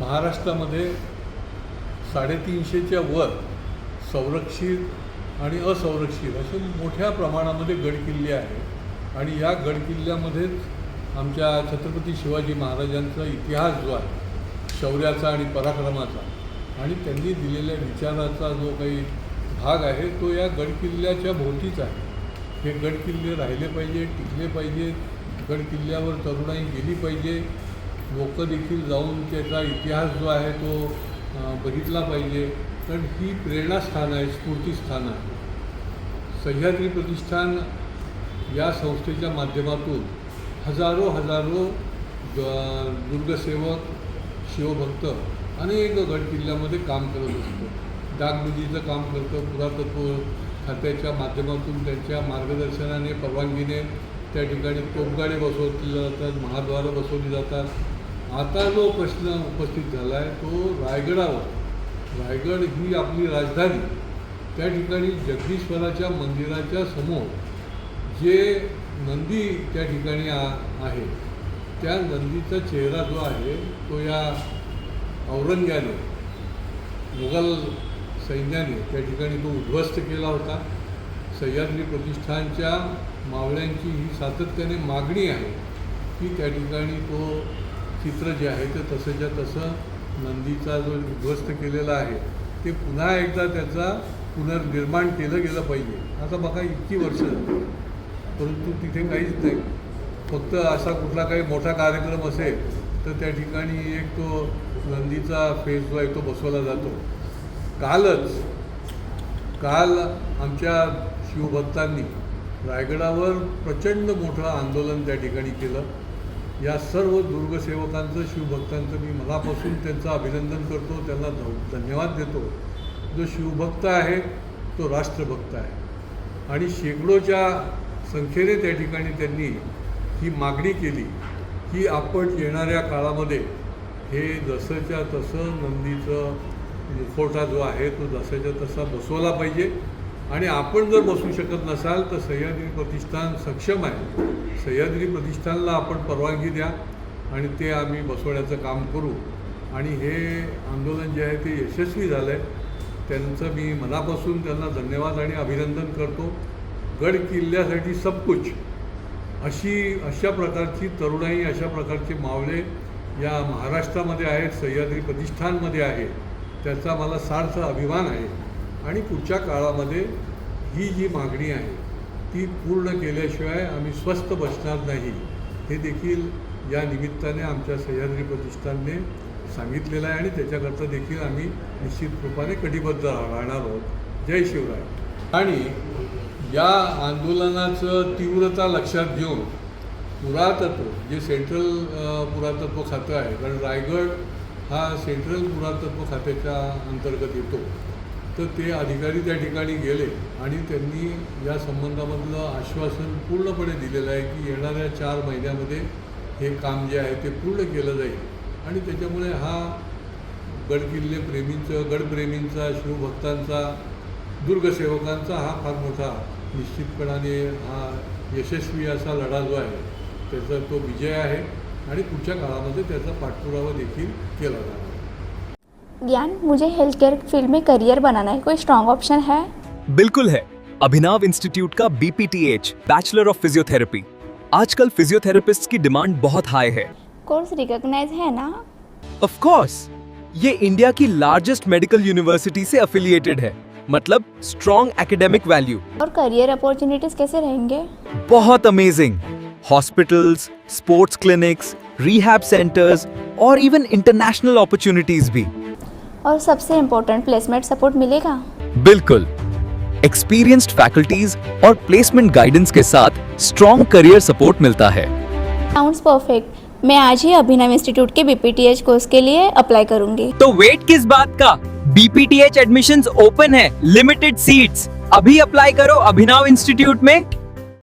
महाराष्ट्रामध्ये 350च्या वर संरक्षित आणि असंरक्षित असे मोठ्या प्रमाणामध्ये गडकिल्ले आहेत आणि या गडकिल्ल्यामध्येच आमच्या छत्रपती शिवाजी महाराजांचा इतिहास जो आहे शौर्याचा आणि पराक्रमाचा आणि त्यांनी दिलेल्या विचाराचा जो काही भाग आहे तो या गडकिल्ल्याच्या भोवतीच आहे. हे गडकिल्ले राहिले पाहिजे, टिकले पाहिजे, गडकिल्ल्यावर तरुणाई गेली पाहिजे, लोक देखील जाऊन त्याचा इतिहास जो आहे तो बघितला पाहिजे. कारण ही प्रेरणास्थान आहे, स्फूर्तीस्थान आहे. सह्याद्री प्रतिष्ठान या संस्थेच्या माध्यमातून हजारो दुर्गसेवक शिवभक्त अनेक गडकिल्ल्यामध्ये काम करत असतो. डागडुजीचं काम करतं, पुरातत्व खात्याच्या माध्यमातून त्यांच्या मार्गदर्शनाने परवानगीने त्या ठिकाणी तोफगाडे बसवले जातात, महाद्वारं बसवली जातात. आता जो प्रश्न उपस्थित झाला आहे तो रायगडावर. रायगड ही आपली राजधानी, त्या ठिकाणी जगदीश्वराच्या मंदिराच्या समोर जे नंदी त्या ठिकाणी आहे त्या नंदीचा चेहरा जो आहे तो या औरंग्याने मुघल सैन्याने त्या ठिकाणी तो उद्ध्वस्त केला होता. सह्याद्री प्रतिष्ठानच्या मावळ्यांची ही सातत्याने मागणी आहे की त्या ठिकाणी तो चित्र जे आहे ते तसंच्या तसं नंदीचा जो उद्ध्वस्त केलेला आहे ते पुन्हा एकदा त्याचा पुनर्निर्माण केलं गेलं पाहिजे. आता बघा इतकी वर्ष परंतु तिथे काहीच नाही. फक्त असा कुठला काही मोठा कार्यक्रम असेल तर त्या ठिकाणी एक तो नंदीचा फेस जो आहे तो बसवला जातो. काल आमच्या शिवभक्तांनी रायगडावर प्रचंड मोठं आंदोलन त्या ठिकाणी केलं. या सर्व दुर्गसेवकांचं, शिवभक्तांचं मी मनापासून त्यांचं अभिनंदन करतो, त्यांना धन्यवाद देतो. जो शिवभक्त आहे तो राष्ट्रभक्त आहे आणि शेकडोच्या संख्येने त्या ठिकाणी त्यांनी ही मागणी केली की आपण येणाऱ्या काळामध्ये हे जसंच्या तसं नंदीचं मुखवटा जो आहे तो जसाच्या तसा बसवला पाहिजे. आणि आपण जर बसवू शकत नसाल तर सह्याद्री प्रतिष्ठान सक्षम आहे. सह्याद्री प्रतिष्ठानला आपण परवानगी द्या आणि ते आम्ही बसवण्याचं काम करू. आणि हे आंदोलन जे आहे ते यशस्वी झालं आहे, त्यांचं मी मनापासून त्यांना धन्यवाद आणि अभिनंदन करतो. गड किल्ल्यासाठी सबकुछ अशा प्रकारची तरुणाई, अशा प्रकारचे मावळे या महाराष्ट्रामध्ये आहेत, सह्याद्री प्रतिष्ठानमध्ये आहे. त्याचा मला सार्थ अभिमान आहे. आणि पुढच्या काळामध्ये ही जी मागणी आहे ती पूर्ण केल्याशिवाय आम्ही स्वस्थ बसणार नाही, हे देखील या निमित्ताने आमच्या सह्याद्री प्रतिष्ठानने सांगितलेलं आहे आणि त्याच्याकरता देखील आम्ही निश्चित रूपाने कटिबद्ध राहणार आहोत. जय शिवराय. आणि या आंदोलनाचं तीव्रता लक्षात घेऊन पुरातत्व जे सेंट्रल पुरातत्व खातं आहे, कारण रायगड हा सेंट्रल पुरातत्व खात्याच्या अंतर्गत येतो, तर ते अधिकारी त्या ठिकाणी गेले आणि त्यांनी या संबंधामधलं आश्वासन पूर्णपणे दिलेलं आहे की येणाऱ्या 4 महिन्यामध्ये हे काम जे आहे ते पूर्ण केलं जाईल. आणि त्याच्यामुळे हा गडकिल्ले प्रेमींचं, गडप्रेमींचा, शिवभक्तांचा, दुर्गसेवकांचा हा फार मोठा निश्चितपणाने हा यशस्वी असा लढा जो आहे त्याचा तो विजय आहे आणि पुढच्या काळामध्ये त्याचा पाठपुरावा देखील केला जाणार. ज्ञान, मुझे हेल्थ केयर फील्ड में करियर बनाना है, कोई स्ट्रॉन्ग ऑप्शन है? बिल्कुल है। अभिनव इंस्टीट्यूट का BPTH बैचलर ऑफ फिजियोथेरेपी। आजकल फिजियोथेरेपिस्ट की डिमांड बहुत हाई है। कोर्स रिकॉग्नाइज है ना? ऑफ कोर्स, ये इंडिया की लार्जेस्ट मेडिकल यूनिवर्सिटी से एफिलिएटेड है, मतलब स्ट्रॉन्ग एकेडमिक वैल्यू। और करियर अपॉर्चुनिटीज कैसे रहेंगे? बहुत amazing. Hospitals, sports clinics, rehab centres और इवन इंटरनेशनल अपॉर्चुनिटीज भी। और सबसे इम्पोर्टेंट, प्लेसमेंट सपोर्ट मिलेगा? बिल्कुल। एक्सपीरियंस्ड फैकल्टीज और प्लेसमेंट गाइडेंस के साथ स्ट्रॉन्ग करियर सपोर्ट मिलता है। Sounds perfect. मैं आज ही अभिनव इंस्टीट्यूट के BPTH कोर्स के लिए अप्लाई करूंगी। तो वेट किस बात का? BPTH एडमिशंस ओपन है, लिमिटेड सीट्स। अभी अप्लाई करो अभिनव इंस्टीट्यूट में।